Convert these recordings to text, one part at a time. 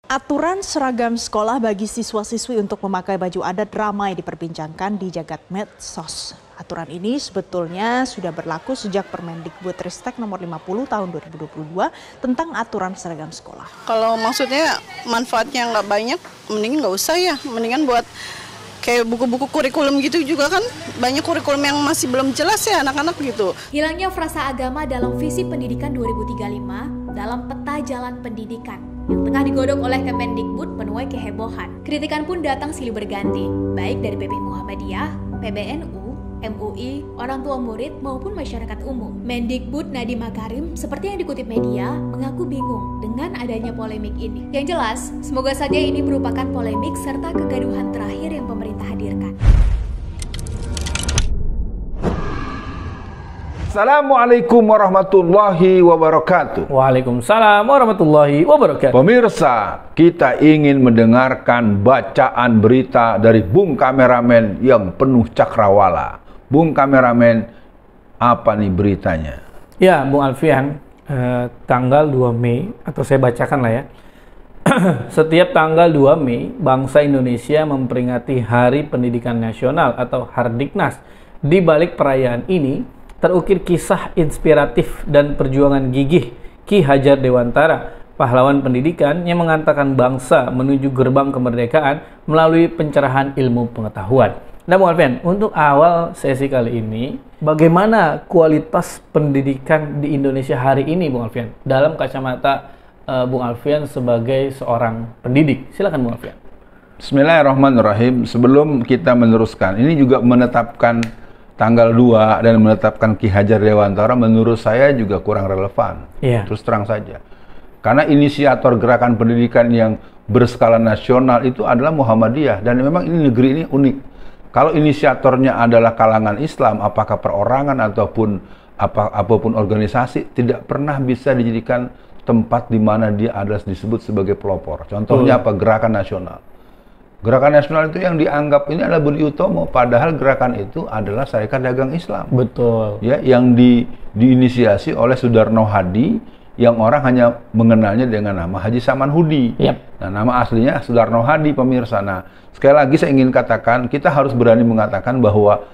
Aturan seragam sekolah bagi siswa-siswi untuk memakai baju adat ramai diperbincangkan di jagat medsos. Aturan ini sebetulnya sudah berlaku sejak Permendikbudristek nomor 50 tahun 2022 tentang aturan seragam sekolah. Kalau maksudnya manfaatnya nggak banyak, mending nggak usah ya. Mendingan buat kayak buku-buku kurikulum gitu juga kan. Banyak kurikulum yang masih belum jelas ya anak-anak gitu. Hilangnya frasa agama dalam visi pendidikan 2035 dalam peta jalan pendidikan yang tengah digodok oleh Kemendikbud menuai kehebohan. Kritikan pun datang silih berganti, baik dari PP Muhammadiyah, PBNU, MUI, orang tua murid maupun masyarakat umum. Mendikbud Nadiem Makarim, seperti yang dikutip media, mengaku bingung dengan adanya polemik ini. Yang jelas, semoga saja ini merupakan polemik serta kegaduhan terakhir yang pemerintah hadirkan. Assalamualaikum warahmatullahi wabarakatuh. Waalaikumsalam warahmatullahi wabarakatuh. Pemirsa, kita ingin mendengarkan bacaan berita dari Bung Kameramen yang penuh cakrawala. Bung Kameramen, apa nih beritanya? Ya, Bung Alfian, tanggal 2 Mei, atau saya bacakan lah ya. Setiap tanggal 2 Mei, bangsa Indonesia memperingati Hari Pendidikan Nasional atau Hardiknas. Di balik perayaan ini, terukir kisah inspiratif dan perjuangan gigih Ki Hajar Dewantara, pahlawan pendidikan yang mengantarkan bangsa menuju gerbang kemerdekaan melalui pencerahan ilmu pengetahuan. Nah, Bung Alfian, untuk awal sesi kali ini, bagaimana kualitas pendidikan di Indonesia hari ini, Bung Alfian, dalam kacamata Bung Alfian sebagai seorang pendidik? Silakan, Bung Alfian. Bismillahirrahmanirrahim. Sebelum kita meneruskan, ini juga menetapkan tanggal 2 dan menetapkan Ki Hajar Dewantara menurut saya juga kurang relevan. Terus terang saja. Karena inisiator gerakan pendidikan yang berskala nasional itu adalah Muhammadiyah, dan memang ini negeri ini unik. Kalau inisiatornya adalah kalangan Islam, apakah perorangan ataupun apapun organisasi, tidak pernah bisa dijadikan tempat di mana dia adalah disebut sebagai pelopor. Contohnya apa? Gerakan nasional. Gerakan nasional itu yang dianggap ini adalah Budi Utomo, padahal gerakan itu adalah Sarekat Dagang Islam. Betul. Ya, yang diinisiasi oleh Sudarno Hadi, yang orang hanya mengenalnya dengan nama Haji Saman Hudi. Nah, nama aslinya Sudarno Hadi, pemirsa. Nah, sekali lagi saya ingin katakan, kita harus berani mengatakan bahwa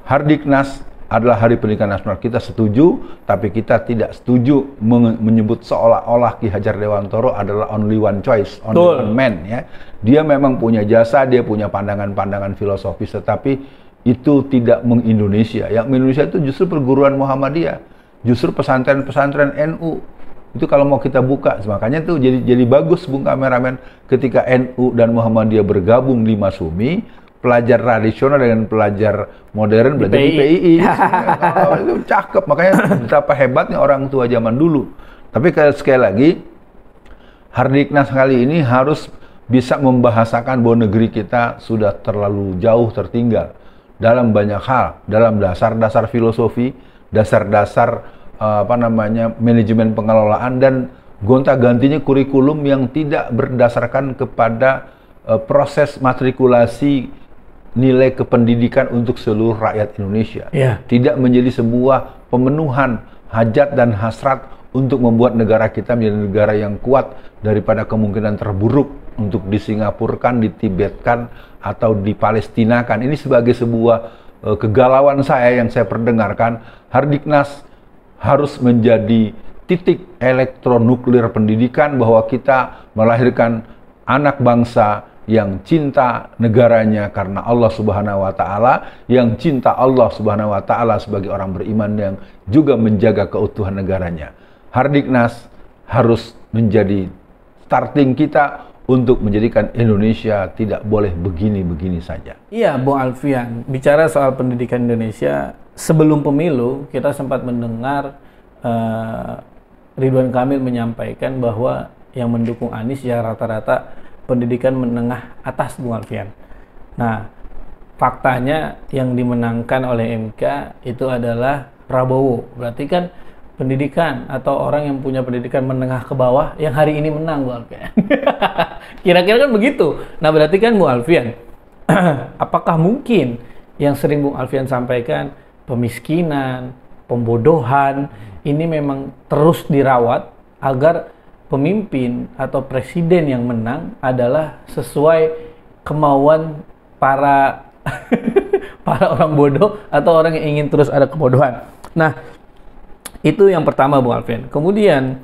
Hardiknas adalah Hari Pendidikan Nasional. Kita setuju, tapi kita tidak setuju menyebut seolah-olah Ki Hajar Dewantara adalah only one choice, only one man. Ya. Dia memang punya jasa, dia punya pandangan-pandangan filosofis, tetapi itu tidak meng-Indonesia. Yang Indonesia itu justru perguruan Muhammadiyah, justru pesantren-pesantren NU. Itu kalau mau kita buka, makanya tuh jadi bagus, Bung Kameramen, ketika NU dan Muhammadiyah bergabung di Masumi, pelajar tradisional dengan pelajar modern belajar di PII. Itu cakep, makanya betapa hebatnya orang tua zaman dulu. Tapi sekali lagi, Hardiknas kali ini harus bisa membahasakan bahwa negeri kita sudah terlalu jauh tertinggal dalam banyak hal, dalam dasar-dasar filosofi, dasar-dasar manajemen pengelolaan, dan gonta-gantinya kurikulum yang tidak berdasarkan kepada proses matrikulasi nilai kependidikan untuk seluruh rakyat Indonesia. Tidak menjadi sebuah pemenuhan hajat dan hasrat untuk membuat negara kita menjadi negara yang kuat daripada kemungkinan terburuk untuk disingapurkan, ditibetkan, atau dipalestinakan. Ini sebagai sebuah kegalauan saya yang saya perdengarkan. Hardiknas harus menjadi titik elektronuklir pendidikan, bahwa kita melahirkan anak bangsa yang cinta negaranya karena Allah Subhanahu wa taala, yang cinta Allah Subhanahu wa taala sebagai orang beriman yang juga menjaga keutuhan negaranya. Hardiknas harus menjadi starting kita untuk menjadikan Indonesia tidak boleh begini-begini saja. Iya, Bung Alfian, bicara soal pendidikan Indonesia, sebelum pemilu kita sempat mendengar Ridwan Kamil menyampaikan bahwa yang mendukung Anies ya rata-rata pendidikan menengah atas, Bung Alfian. Nah, faktanya yang dimenangkan oleh MK itu adalah Prabowo. Berarti kan pendidikan atau orang yang punya pendidikan menengah ke bawah yang hari ini menang, Bung Alfian. Kira-kira kan begitu. Nah, berarti kan Bung Alfian, apakah mungkin yang sering Bung Alfian sampaikan, pemiskinan, pembodohan, ini memang terus dirawat agar pemimpin atau presiden yang menang adalah sesuai kemauan para para orang bodoh atau orang yang ingin terus ada kebodohan. Nah, itu yang pertama, Bung Alfian. Kemudian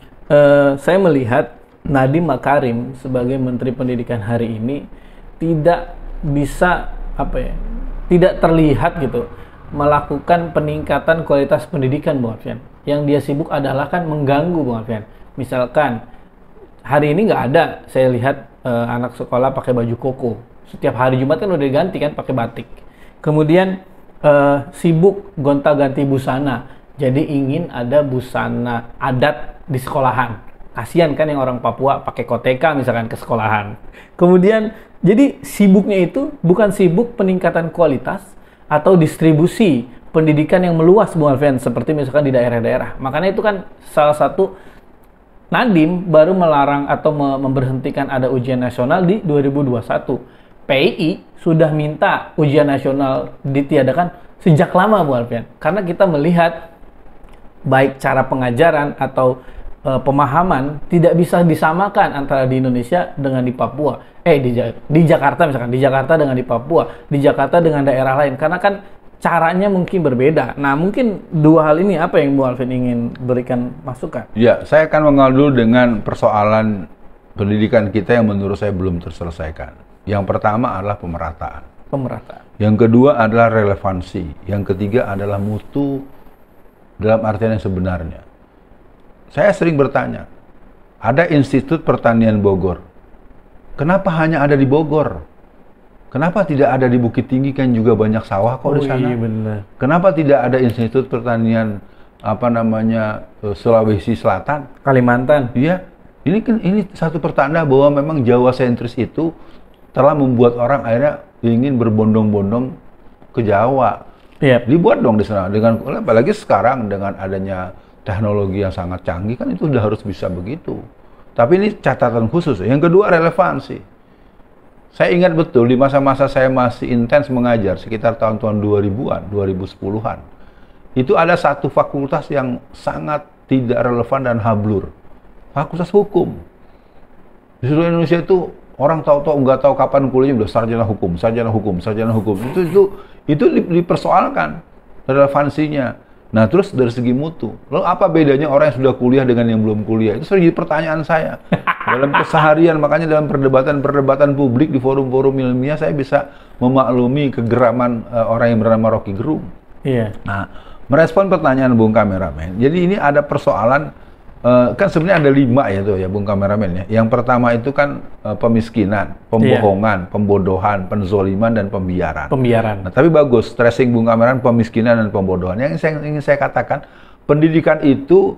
saya melihat Nadiem Makarim sebagai Menteri Pendidikan hari ini tidak bisa tidak terlihat gitu melakukan peningkatan kualitas pendidikan, Bung Alfian. Yang dia sibuk adalah kan mengganggu, Bung Alfian. Misalkan hari ini nggak ada saya lihat anak sekolah pakai baju koko. Setiap hari Jumat kan udah diganti kan pakai batik. Kemudian sibuk gonta-ganti busana. Jadi ingin ada busana adat di sekolahan. Kasihan kan yang orang Papua pakai koteka misalkan ke sekolahan. Kemudian jadi sibuknya itu bukan sibuk peningkatan kualitas atau distribusi pendidikan yang meluas, Bung Alfian, seperti misalkan di daerah-daerah. Makanya itu kan salah satu Nadiem baru melarang atau memberhentikan ada ujian nasional di 2021. PII sudah minta ujian nasional ditiadakan sejak lama, Bu Alfian. Karena kita melihat baik cara pengajaran atau pemahaman tidak bisa disamakan antara di Indonesia dengan di Papua. Di Jakarta misalkan, di Jakarta dengan di Papua, di Jakarta dengan daerah lain. Karena kan caranya mungkin berbeda. Nah, mungkin dua hal ini apa yang Bu Alfian ingin berikan masukan? Ya, saya akan mengawal dulu dengan persoalan pendidikan kita yang menurut saya belum terselesaikan. Yang pertama adalah pemerataan. Yang kedua adalah relevansi. Yang ketiga adalah mutu dalam artian yang sebenarnya. Saya sering bertanya, ada Institut Pertanian Bogor. Kenapa hanya ada di Bogor? Kenapa tidak ada di Bukit Tinggi, kan juga banyak sawah kok di sana? Iya benar. Kenapa tidak ada Institut Pertanian Sulawesi Selatan? Kalimantan. Iya. Ini satu pertanda bahwa memang Jawa sentris itu telah membuat orang akhirnya ingin berbondong-bondong ke Jawa. Yep. Dibuat dong di sana apalagi sekarang dengan adanya teknologi yang sangat canggih kan itu udah harus bisa begitu. Tapi ini catatan khusus. Yang kedua relevansi. Saya ingat betul di masa-masa saya masih intens mengajar sekitar tahun-tahun 2000-an, 2010-an. Itu ada satu fakultas yang sangat tidak relevan dan hablur. Fakultas Hukum. Di seluruh Indonesia itu orang tahu-tahu nggak tahu kapan kuliahnya udah sarjana hukum. Itu dipersoalkan relevansinya. Nah, terus dari segi mutu, lalu apa bedanya orang yang sudah kuliah dengan yang belum kuliah? Itu sering jadi pertanyaan saya dalam keseharian. Makanya dalam perdebatan publik di forum-forum ilmiah saya bisa memaklumi kegeraman orang yang bernama Rocky Gerung. Iya. Nah, merespon pertanyaan Bung Kameramen. Jadi ini ada persoalan. Kan sebenarnya ada 5 ya tuh ya Bung Kameramen ya. Yang pertama itu kan pemiskinan, pembohongan, pembodohan, penzoliman dan pembiaran. Nah, tapi bagus stressing Bung Kameramen pemiskinan dan pembodohan. Yang ingin saya katakan, pendidikan itu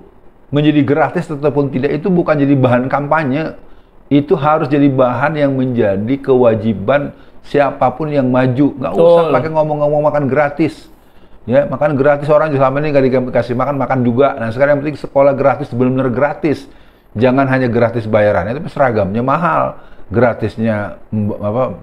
menjadi gratis ataupun tidak itu bukan jadi bahan kampanye. Itu harus jadi bahan yang menjadi kewajiban siapapun yang maju. Nggak usah pakai ngomong-ngomong makan gratis. Ya, makan gratis orang selama ini nggak dikasih makan juga. Nah, sekarang yang penting sekolah gratis, benar-benar gratis. Jangan hanya gratis bayarannya, tapi seragamnya mahal. Gratisnya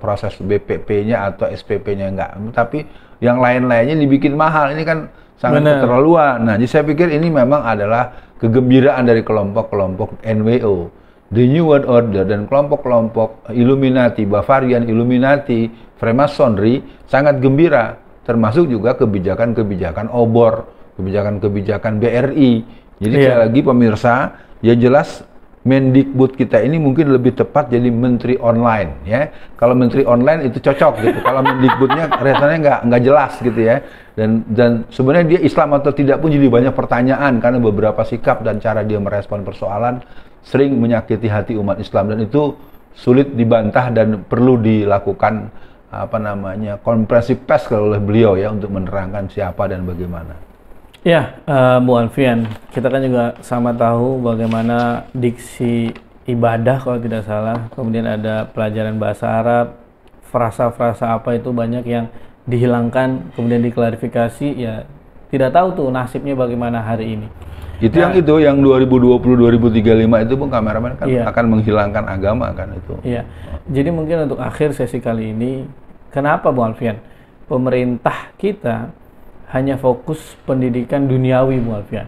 proses BPP-nya atau SPP-nya enggak. Tapi yang lain-lainnya dibikin mahal. Ini kan sangat keterlaluan. Nah, jadi saya pikir ini memang adalah kegembiraan dari kelompok-kelompok NWO, The New World Order, dan kelompok-kelompok Illuminati, Bavarian Illuminati, Freemasonry sangat gembira. Termasuk juga kebijakan-kebijakan obor, kebijakan-kebijakan BRI. Jadi sekali lagi pemirsa, ya jelas Mendikbud kita ini mungkin lebih tepat jadi Menteri Online ya. Kalau Menteri Online itu cocok gitu. Kalau Mendikbudnya rasanya nggak jelas gitu ya. Dan sebenarnya dia Islam atau tidak pun jadi banyak pertanyaan karena beberapa sikap dan cara dia merespon persoalan sering menyakiti hati umat Islam, dan itu sulit dibantah dan perlu dilakukan konferensi pers oleh beliau ya untuk menerangkan siapa dan bagaimana. Ya, Bu Alfian, kita kan juga sama tahu bagaimana diksi ibadah kalau tidak salah, kemudian ada pelajaran bahasa Arab, frasa-frasa apa itu banyak yang dihilangkan, kemudian diklarifikasi, ya tidak tahu tuh nasibnya bagaimana hari ini. Itu yang 2020-2035 itu Bung Kameramen kan akan menghilangkan agama kan itu. Iya. Jadi mungkin untuk akhir sesi kali ini, kenapa Bu Alfian pemerintah kita hanya fokus pendidikan duniawi, Bu Alfian?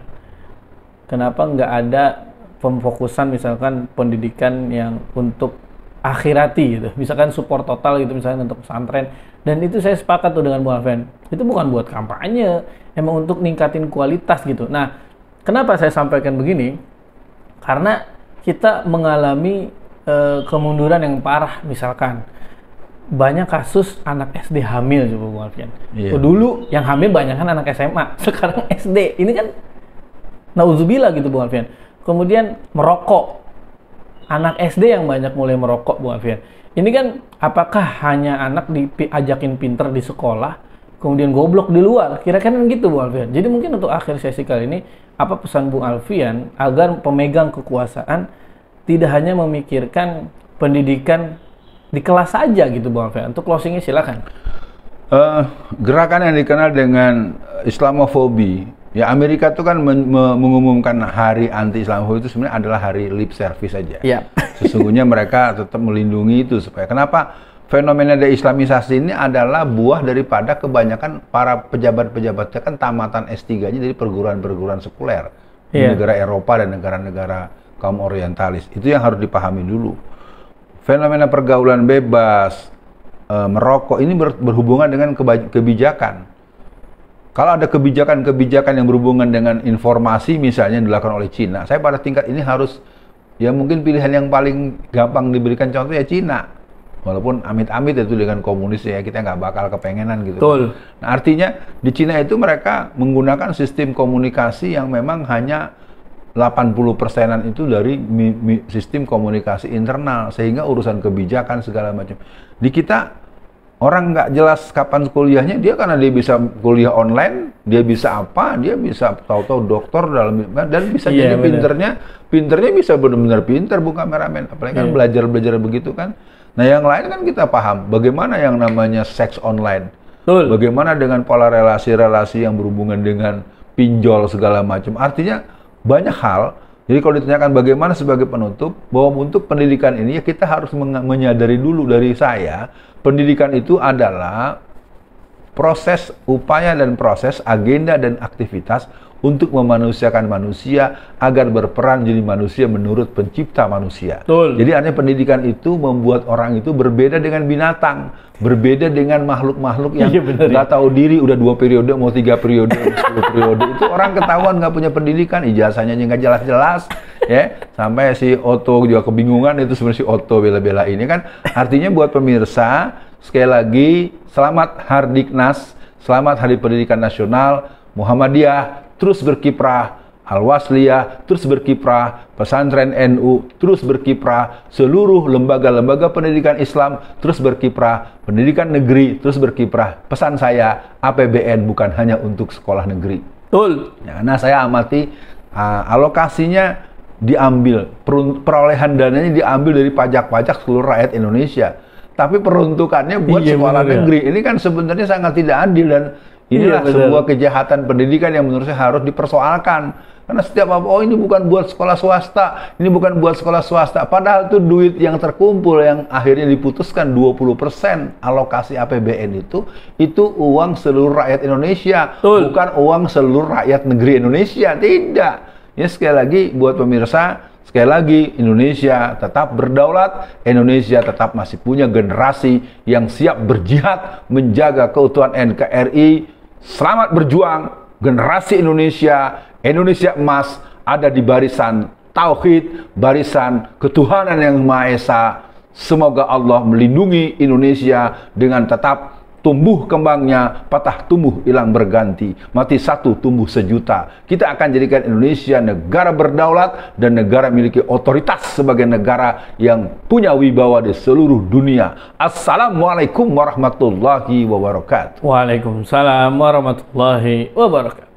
Kenapa nggak ada pemfokusan misalkan pendidikan yang untuk akhirati gitu, misalkan support total gitu misalkan untuk pesantren, dan itu saya sepakat tuh dengan Bu Alfian, itu bukan buat kampanye, emang untuk ningkatin kualitas gitu. Nah, kenapa saya sampaikan begini? Karena kita mengalami kemunduran yang parah, misalkan banyak kasus anak SD hamil coba Bu Alfian. Iya. Dulu yang hamil banyak kan anak SMA, sekarang SD. Ini kan nauzubillah gitu Bu Alfian. Kemudian merokok. Anak SD yang banyak mulai merokok Bu Alfian. Ini kan apakah hanya anak diajakin pinter di sekolah, kemudian goblok di luar? Kira-kira gitu Bu Alfian. Jadi mungkin untuk akhir sesi kali ini, apa pesan Bu Alfian agar pemegang kekuasaan tidak hanya memikirkan pendidikan di kelas saja gitu Bu Alfian. Untuk closingnya silakan. Gerakan yang dikenal dengan Islamofobi, ya Amerika itu kan mengumumkan hari anti Islamofobi itu sebenarnya adalah hari lip service saja. Iya. Sesungguhnya mereka tetap melindungi itu supaya kenapa fenomena deislamisasi ini adalah buah daripada kebanyakan para pejabat-pejabatnya kan tamatan S3-nya dari perguruan-perguruan sekuler di negara Eropa dan negara-negara kaum orientalis. Itu yang harus dipahami dulu. Fenomena pergaulan bebas, merokok ini berhubungan dengan kebijakan. Kalau ada kebijakan-kebijakan yang berhubungan dengan informasi misalnya yang dilakukan oleh Cina, saya pada tingkat ini harus, ya mungkin pilihan yang paling gampang diberikan contoh ya Cina. Walaupun amit-amit itu dengan komunis ya kita nggak bakal kepengenan gitu. Betul. Nah artinya di Cina itu mereka menggunakan sistem komunikasi yang memang hanya 80%-an itu dari sistem komunikasi internal, sehingga urusan kebijakan segala macam. Di kita orang nggak jelas kapan kuliahnya, dia karena dia bisa kuliah online, dia bisa apa, dia bisa tahu-tahu doktor dalam dan bisa jadi pinternya bisa benar-benar pinter bukan kameramen, apalagi kan belajar begitu kan. Nah yang lain kan kita paham bagaimana yang namanya seks online, bagaimana dengan pola relasi-relasi yang berhubungan dengan pinjol segala macam. Artinya banyak hal. Jadi kalau ditanyakan bagaimana sebagai penutup, bahwa untuk pendidikan ini ya kita harus menyadari dulu dari saya, pendidikan itu adalah proses, upaya dan proses, agenda dan aktivitas untuk memanusiakan manusia agar berperan jadi manusia menurut pencipta manusia. Betul. Jadi artinya pendidikan itu membuat orang itu berbeda dengan binatang, berbeda dengan makhluk-makhluk yang nggak tahu diri, udah 2 periode, mau 3 periode, 10 periode. Itu orang ketahuan nggak punya pendidikan, ijazahnya nggak jelas-jelas, ya. Sampai si Otto juga kebingungan itu sebenarnya si Otto bela-bela ini kan. Artinya buat pemirsa, sekali lagi selamat Hardiknas, selamat Hari Pendidikan Nasional. Muhammadiyah terus berkiprah, Al-Wasliyah terus berkiprah, pesantren NU terus berkiprah, seluruh lembaga-lembaga pendidikan Islam terus berkiprah, pendidikan negeri terus berkiprah. Pesan saya, APBN bukan hanya untuk sekolah negeri. Betul. Ya, nah saya amati alokasinya diambil, perolehan dananya diambil dari pajak-pajak seluruh rakyat Indonesia. Tapi peruntukannya buat sekolah negeri. Ini kan sebenarnya sangat tidak adil dan inilah sebuah kejahatan pendidikan yang menurut saya harus dipersoalkan. Karena setiap ini bukan buat sekolah swasta, ini bukan buat sekolah swasta. Padahal itu duit yang terkumpul yang akhirnya diputuskan 20% alokasi APBN itu uang seluruh rakyat Indonesia, bukan uang seluruh rakyat negeri Indonesia. Tidak. Ya sekali lagi buat pemirsa, sekali lagi Indonesia tetap berdaulat, Indonesia tetap masih punya generasi yang siap berjihad menjaga keutuhan NKRI. Selamat berjuang, generasi Indonesia, Indonesia emas ada di barisan tauhid, barisan ketuhanan yang Maha Esa. Semoga Allah melindungi Indonesia dengan tetap tumbuh kembangnya, patah tumbuh hilang berganti, mati satu tumbuh sejuta. Kita akan jadikan Indonesia negara berdaulat dan negara memiliki otoritas sebagai negara yang punya wibawa di seluruh dunia. Assalamualaikum warahmatullahi wabarakatuh. Waalaikumsalam warahmatullahi wabarakatuh.